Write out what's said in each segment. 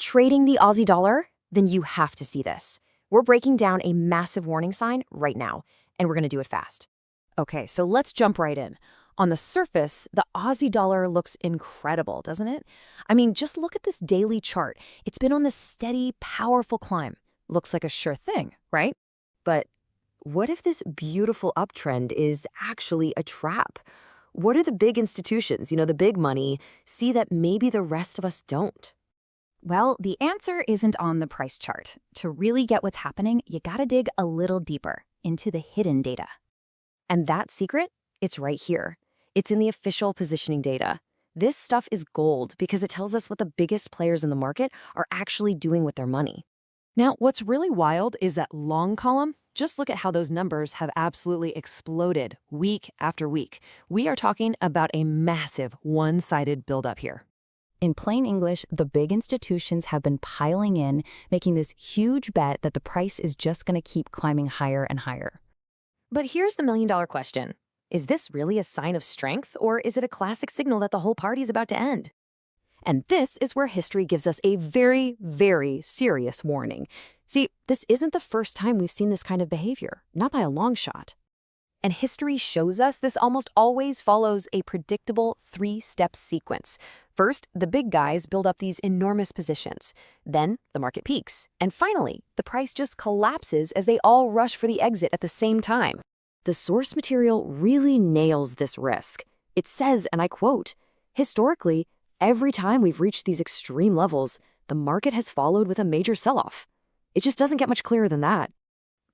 Trading the Aussie dollar? Then you have to see this. We're breaking down a massive warning sign right now, and we're going to do it fast. Okay, so let's jump right in. On the surface, the Aussie dollar looks incredible, doesn't it? I mean, just look at this daily chart. It's been on this steady, powerful climb. Looks like a sure thing, right? But what if this beautiful uptrend is actually a trap? What are the big institutions, the big money, see that maybe the rest of us don't? Well, the answer isn't on the price chart. To really get what's happening, you gotta dig a little deeper into the hidden data. And that secret? It's right here. It's in the official positioning data. This stuff is gold because it tells us what the biggest players in the market are actually doing with their money. Now, what's really wild is that long column. Just look at how those numbers have absolutely exploded week after week. We are talking about a massive one-sided buildup here. In plain English, the big institutions have been piling in, making this huge bet that the price is just going to keep climbing higher and higher. But here's the million-dollar question. Is this really a sign of strength, or is it a classic signal that the whole party is about to end? And this is where history gives us a very, very serious warning. See, this isn't the first time we've seen this kind of behavior, not by a long shot. And history shows us this almost always follows a predictable three-step sequence. First, the big guys build up these enormous positions. Then, the market peaks. And finally, the price just collapses as they all rush for the exit at the same time. The source material really nails this risk. It says, and I quote, "Historically, every time we've reached these extreme levels, the market has followed with a major sell-off." It just doesn't get much clearer than that.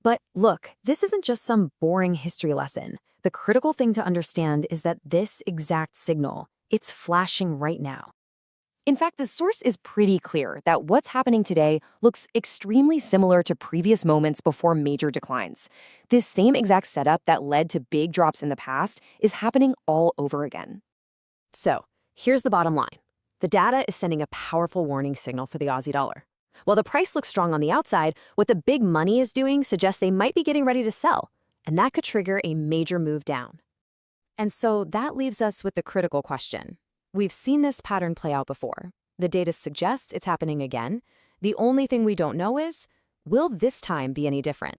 But look, this isn't just some boring history lesson. The critical thing to understand is that this exact signal, it's flashing right now. In fact, the source is pretty clear that what's happening today looks extremely similar to previous moments before major declines. This same exact setup that led to big drops in the past is happening all over again. So, here's the bottom line. The data is sending a powerful warning signal for the Aussie dollar. While the price looks strong on the outside, what the big money is doing suggests they might be getting ready to sell, and that could trigger a major move down. And so that leaves us with the critical question. We've seen this pattern play out before. The data suggests it's happening again. The only thing we don't know is, will this time be any different?